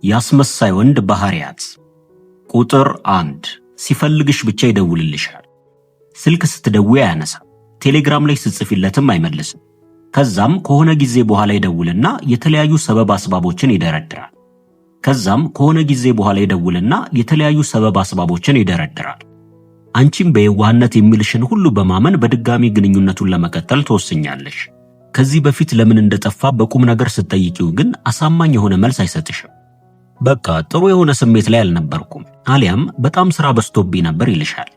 ያስመሳይ ወንድ ባህሪያት። ቁጥር 1 ሲፈልግሽ ብቻ ይደውልልሻል። ስልክ ስትደውይ አያነሳም። ቴሌግራም ላይ ስትጽፊለትም አይመልስም። ከዛም ከሆነ ጊዜ በኋላ ይደውልና የተለያዩ ሰበብ አስባቦችን ይደረድራል። አንቺም በየዋህነት የሚልሽን ሁሉ በማመን በድጋሚ ግንኙነቱን ለመቀጠል ተወስኛለሽ። ከዚህ በፊት ለምን እንደጠፋ በቁም ነገር ስትጠይቂው ግን አሳማኝ የሆነ መልስ አይሰጥሽም። በቃ ጥሩ የሆነ ስሜት ላይ አልነበርኩም አሊያም በጣም ስራ በዝቶብኝ ነበር ይልሻል።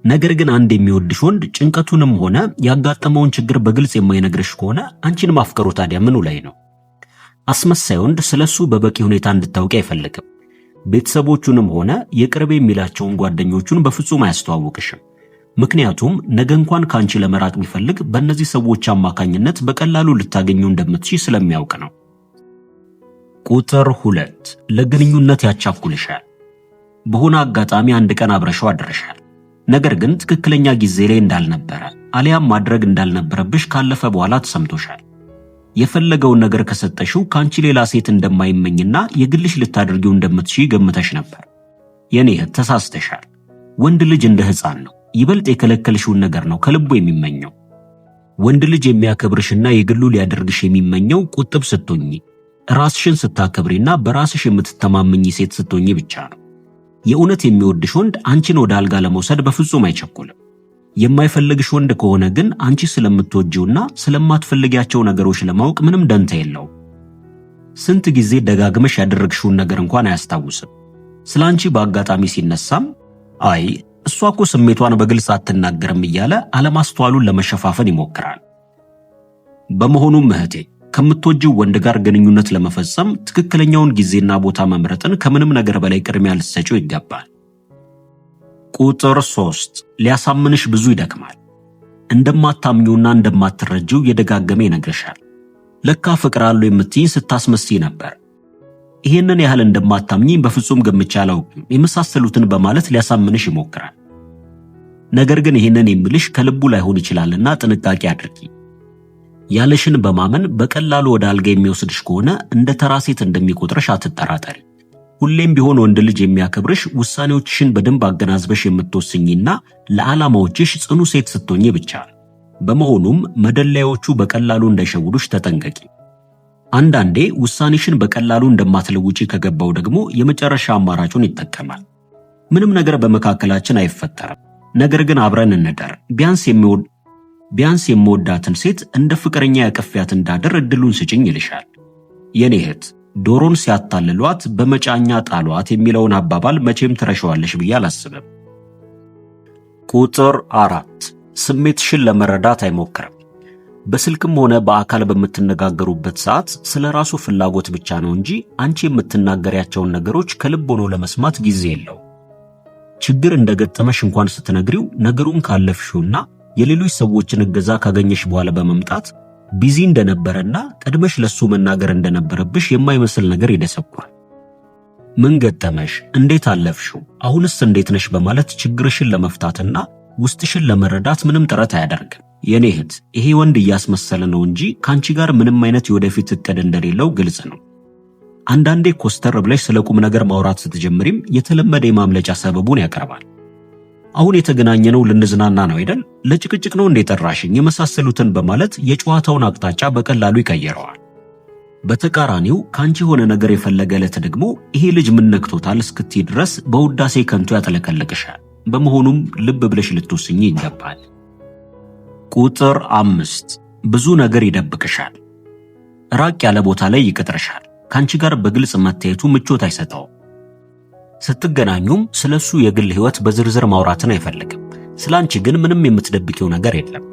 ነገር ግን አንድ የሚወድሽ ወንድ ጭንቀቱንም ሆነ ያጋጠመውን ችግር በግልጽ የማይነግርሽ ከሆነ አንቺን ማፍቀሩ ታዲያ ምኑ ላይ ነው? አስመሳይ ወንድ ስለሱ በበቂ ሁኔታ እንድታውቂ አይፈልግም። ቤተሰቦቹንም ሆነ የቅርብ የሚላቸውን ጓደኞቹን በፍጹም አያስተዋውቅሽም። ምክንያቱም ነገ እንኳን ካንቺ ለመራቅ ቢፈልግ በእነዚህ ሰዎች አማካኝነት በቀላሉ ልታገኙ እንደምትችይ ስለሚያውቅ ነው። ቁጥር 2 ለግንኙነት ያቻኩልሻል። በሆነ አጋጣሚ አንድ ቀን አብረሽው አድረሻል። ነገር ግን ትክክለኛ ጊዜ ላይ እንዳልነበረ አሊያም ማድረግ እንዳልነበረብሽ ካለፈ በኋላ ተሰምቶሻል። የፈለገውን ነገር ከሰጠሽው ካንቺ ሌላ ሴት እንደማይመኝና የግልሽ ልታደርጊው እንደምትችይ ገምተሽ ነበር። የኔ እህት ተሳስተሻል። ወንድ ልጅ እንደ ሕፃን ነው። ይበልጥ የከለከልሽውን ነገር ነው ከልቡ የሚመኘው። ወንድ ልጅ የሚያከብርሽና የግሉ ሊያደርግሽ የሚመኘው ቁጥብ ስትሆኚ፣ ራስሽን ስታከብሪና በራስሽ የምትተማመኝ ሴት ስትሆኚ ብቻ ነው። የእውነት የሚወድሽ ወንድ አንቺን ወደ አልጋ ለመውሰድ በፍጹም አይቸኩልም። የማይፈልግሽ ወንድ ከሆነ ግን አንቺ ስለምትወጂውና ስለማትፈልጊያቸው ነገሮች ለማወቅ ምንም ደንታ የለውም። ስንት ጊዜ ደጋግመሽ ያደረግሽውን ነገር እንኳን አያስታውስም። ስላንቺ በአጋጣሚ ሲነሳም አይ እሷ እኮ ስሜቷን በግልጽ አትናገርም እያለ አለማስተዋሉን ለመሸፋፈን ይሞክራል። በመሆኑም እህቴ ከምትወጂው ወንድ ጋር ግንኙነት ለመፈጸም ትክክለኛውን ጊዜና ቦታ መምረጥን ከምንም ነገር በላይ ቅድሚያ ልትሰጪው ይገባል። ቁጥር 3 ሊያሳምንሽ ብዙ ይደክማል። እንደማታምኚውና እንደማትረጂው የደጋገመ ይነግርሻል። ለካ ፍቅራለሁ የምትይኝ ስታስመስይ ነበር። ይሄንን ያህል እንደማታምኚኝ በፍጹም ገምቼ አላውቅም የመሳሰሉትን በማለት ሊያሳምንሽ ይሞክራል። ነገር ግን ይሄንን የሚልሽ ከልቡ ላይሆን ይችላልና ጥንቃቄ አድርጊ። ያለሽን በማመን በቀላሉ ወደ አልጋ የሚወስድሽ ከሆነ እንደ ተራ ሴት እንደሚቆጥርሽ አትጠራጠሪ። ሁሌም ቢሆን ወንድ ልጅ የሚያከብርሽ ውሳኔዎችሽን በደንብ አገናዝበሽ የምትወስኚና ለዓላማዎችሽ ጽኑ ሴት ስትሆኚ ብቻ። በመሆኑም መደለያዎቹ በቀላሉ እንዳይሸውዱሽ ተጠንቀቂ። አንዳንዴ ውሳኔሽን በቀላሉ እንደማትለውጪ ከገባው ደግሞ የመጨረሻ አማራጩን ይጠቀማል። ምንም ነገር በመካከላችን አይፈጠርም፣ ነገር ግን አብረን እንደር፣ ቢያንስ የምወዳትን ሴት እንደ ፍቅረኛ ያቀፍያት እንዳደር እድሉን ስጭኝ ይልሻል። የኔ እህት ዶሮን ሲያታልሏት በመጫኛ ጣሏት የሚለውን አባባል መቼም ትረሻዋለሽ ብዬ አላስብም። ቁጥር 4 ስሜትሽን ለመረዳት አይሞክርም። በስልክም ሆነ በአካል በምትነጋገሩበት ሰዓት ስለራሱ ፍላጎት ብቻ ነው እንጂ አንቺ የምትናገሪያቸውን ነገሮች ከልብ ሆኖ ለመስማት ጊዜ የለው። ችግር እንደገጠመሽ እንኳን ስትነግሪው ነገሩን ካለፍሽውና የሌሎች ሰዎችን እገዛ ካገኘሽ በኋላ በመምጣት ቢዚ እንደነበረና ቀድመሽ ለሱ መናገር እንደነበረብሽ የማይመስል ነገር ይደሰኩራል። ምን ገጠመሽ? እንዴት አለፍሽው? አሁንስ እንዴት ነሽ? በማለት ችግርሽን ለመፍታትና ውስጥሽን ለመረዳት ምንም ጥረት አያደርግም። የኔ እህት ይሄ ወንድ እያስመሰለ ነው እንጂ ካንቺ ጋር ምንም አይነት የወደፊት እቅድ እንደሌለው ግልጽ ነው። አንዳንዴ ኮስተር ብለሽ ስለ ቁም ነገር ማውራት ስትጀምሪም የተለመደ የማምለጫ ሰበቡን ያቀርባል። አሁን የተገናኘነው ልንዝናና ነው አይደል? ለጭቅጭቅ ነው እንዴ ጠራሽኝ? የመሳሰሉትን በማለት የጨዋታውን አቅጣጫ በቀላሉ ይቀየረዋል። በተቃራኒው ካንቺ ሆነ ነገር የፈለገ ዕለት ደግሞ ይሄ ልጅ ምን ነክቶታል እስክትይ ድረስ በውዳሴ ከንቱ ያጠለቀልቅሻል። በመሆኑም ልብ ብለሽ ልትወስኚ ይገባል። ቁጥር 5 ብዙ ነገር ይደብቅሻል። ራቅ ያለ ቦታ ላይ ይቀጥርሻል። ካንቺ ጋር በግልጽ መታየቱ ምቾት አይሰጠውም። ስትገናኙም ስለሱ የግል ህይወት በዝርዝር ማውራትን አይፈልግም። ስላንቺ ግን ምንም የምትደብቂው ነገር የለም።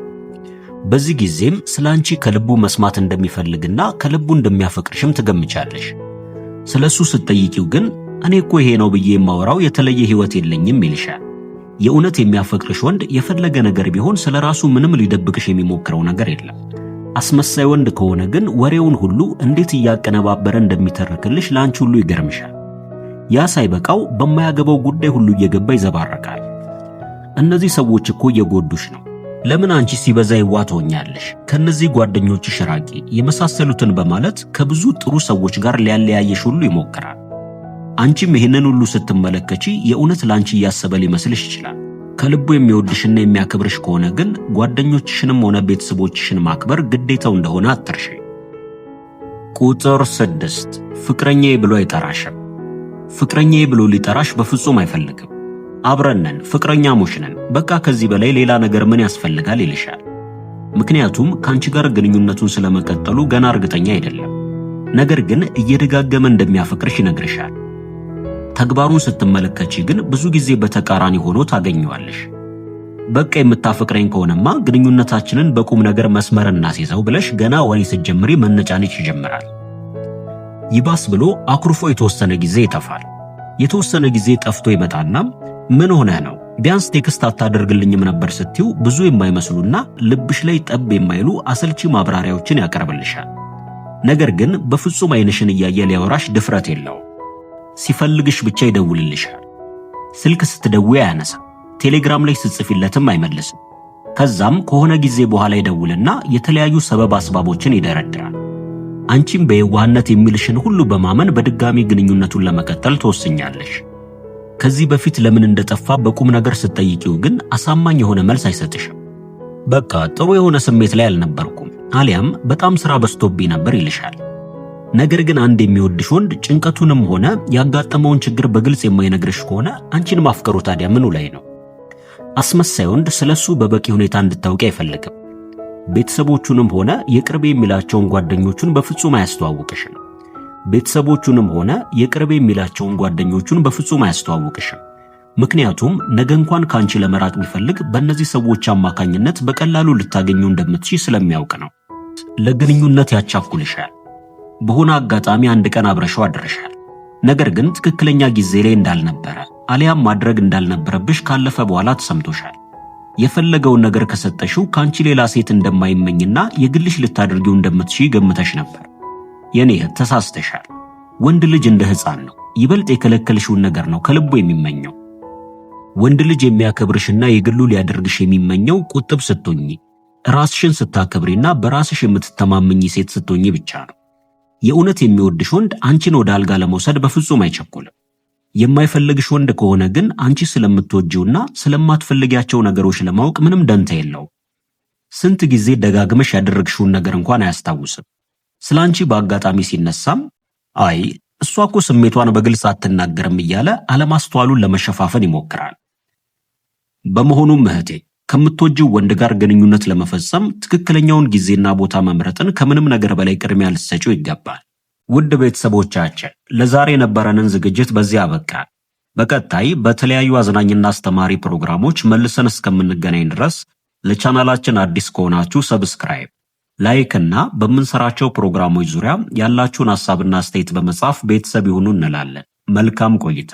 በዚህ ጊዜም ስላንቺ ከልቡ መስማት እንደሚፈልግና ከልቡ እንደሚያፈቅርሽም ትገምቻለሽ። ስለሱ ስትጠይቂው ግን እኔ እኮ ይሄ ነው ብዬ የማወራው የተለየ ህይወት የለኝም ይልሻል። የእውነት የሚያፈቅርሽ ወንድ የፈለገ ነገር ቢሆን ስለራሱ ምንም ሊደብቅሽ የሚሞክረው ነገር የለም። አስመሳይ ወንድ ከሆነ ግን ወሬውን ሁሉ እንዴት እያቀነባበረ እንደሚተርክልሽ ላንቺ ሁሉ ይገርምሻል። ያ ሳይበቃው በማያገባው ጉዳይ ሁሉ እየገባ ይዘባረቃል። እነዚህ ሰዎች እኮ እየጎዱሽ ነው። ለምን አንቺ ሲበዛ ይዋቶኛለሽ? ከነዚህ ጓደኞችሽ ራቂ የመሳሰሉትን በማለት ከብዙ ጥሩ ሰዎች ጋር ሊያለያየሽ ሁሉ ይሞክራል። አንቺም ይሄንን ሁሉ ስትመለከቺ የእውነት ላንቺ እያሰበ ሊመስልሽ ይችላል። ከልቡ የሚወድሽና የሚያከብርሽ ከሆነ ግን ጓደኞችሽንም ሆነ ቤተሰቦችሽን ማክበር ግዴታው እንደሆነ አትርሺ። ቁጥር 6 ፍቅረኛዬ ብሎ አይጠራሽም። ፍቅረኛዬ ብሎ ሊጠራሽ በፍጹም አይፈልግም። አብረን ነን፣ ፍቅረኛሞች ነን፣ በቃ ከዚህ በላይ ሌላ ነገር ምን ያስፈልጋል ይልሻል። ምክንያቱም ካንቺ ጋር ግንኙነቱን ስለመቀጠሉ ገና እርግጠኛ አይደለም። ነገር ግን እየደጋገመ እንደሚያፈቅርሽ ይነግርሻል። ተግባሩን ስትመለከቺ ግን ብዙ ጊዜ በተቃራኒ ሆኖ ታገኘዋለሽ። በቃ የምታፈቅረኝ ከሆነማ ግንኙነታችንን በቁም ነገር መስመር እናስይዘው ብለሽ ገና ወሬ ስትጀምሪ መነጫነጭ ይጀምራል። ይባስ ብሎ አኩርፎ የተወሰነ ጊዜ ይጠፋል። የተወሰነ ጊዜ ጠፍቶ ይመጣና ምን ሆነህ ነው ቢያንስ ቴክስት አታደርግልኝም ነበር ስትዩ ብዙ የማይመስሉና ልብሽ ላይ ጠብ የማይሉ አሰልቺ ማብራሪያዎችን ያቀርብልሻል። ነገር ግን በፍጹም አይንሽን እያየ ሊያወራሽ ድፍረት የለውም። ሲፈልግሽ ብቻ ይደውልልሻል። ስልክ ስትደውይ አያነሳም። ቴሌግራም ላይ ስትጽፊለትም አይመልስም። ከዛም ከሆነ ጊዜ በኋላ ይደውልና የተለያዩ ሰበብ አስባቦችን ይደረድራል። አንቺም በየዋህነት የሚልሽን ሁሉ በማመን በድጋሚ ግንኙነቱን ለመቀጠል ተወስኛለሽ። ከዚህ በፊት ለምን እንደጠፋ በቁም ነገር ስትጠይቂው ግን አሳማኝ የሆነ መልስ አይሰጥሽም። በቃ ጥሩ የሆነ ስሜት ላይ አልነበርኩም አሊያም በጣም ስራ በዝቶብኝ ነበር ይልሻል። ነገር ግን አንድ የሚወድሽ ወንድ ጭንቀቱንም ሆነ ያጋጠመውን ችግር በግልጽ የማይነግርሽ ከሆነ አንቺን ማፍቀሩ ታዲያ ምኑ ላይ ነው? አስመሳይ ወንድ ስለሱ በበቂ ሁኔታ እንድታውቂ አይፈልግም። ቤተሰቦቹንም ሆነ የቅርብ የሚላቸውን ጓደኞቹን በፍጹም አያስተዋውቅሽም። ምክንያቱም ነገ እንኳን ካንቺ ለመራቅ ቢፈልግ በእነዚህ ሰዎች አማካኝነት በቀላሉ ልታገኙ እንደምትችይ ስለሚያውቅ ነው። ለግንኙነት ያቻኩልሻል። በሆነ አጋጣሚ አንድ ቀን አብረሽው አድረሻል። ነገር ግን ትክክለኛ ጊዜ ላይ እንዳልነበረ አሊያም ማድረግ እንዳልነበረብሽ ካለፈ በኋላ ተሰምቶሻል። የፈለገውን ነገር ከሰጠሽው ካንቺ ሌላ ሴት እንደማይመኝና የግልሽ ልታደርጊው እንደምትችይ ገምተሽ ነበር። የኔ ተሳስተሻል። ወንድ ልጅ እንደ ሕፃን ነው። ይበልጥ የከለከልሽውን ነገር ነው ከልቡ የሚመኘው። ወንድ ልጅ የሚያከብርሽና የግሉ ሊያደርግሽ የሚመኘው ቁጥብ ስትሆኚ፣ ራስሽን ስታከብሪና በራስሽ የምትተማመኚ ሴት ስትሆኚ ብቻ ነው። የእውነት የሚወድሽ ወንድ አንቺን ወደ አልጋ ለመውሰድ በፍጹም አይቸኩልም። የማይፈልግሽ ወንድ ከሆነ ግን አንቺ ስለምትወጂውና ስለማትፈልጊያቸው ነገሮች ለማወቅ ምንም ደንታ የለውም። ስንት ጊዜ ደጋግመሽ ያደረግሽውን ነገር እንኳን አያስታውስም። ስላንቺ በአጋጣሚ ሲነሳም አይ እሷ እኮ ስሜቷን በግልጽ አትናገርም እያለ አለማስተዋሉን ለመሸፋፈን ይሞክራል። በመሆኑም እህቴ ከምትወጂው ወንድ ጋር ግንኙነት ለመፈጸም ትክክለኛውን ጊዜና ቦታ መምረጥን ከምንም ነገር በላይ ቅድሚያ ልትሰጪው ይገባል። ውድ ቤተሰቦቻችን ለዛሬ የነበረንን ዝግጅት በዚህ አበቃ። በቀጣይ በተለያዩ አዝናኝና አስተማሪ ፕሮግራሞች መልሰን እስከምንገናኝ ድረስ ለቻናላችን አዲስ ከሆናችሁ ሰብስክራይብ፣ ላይክ እና በምንሰራቸው ፕሮግራሞች ዙሪያ ያላችሁን ሐሳብና አስተያየት በመጻፍ ቤተሰብ ይሁኑ እንላለን። መልካም ቆይታ።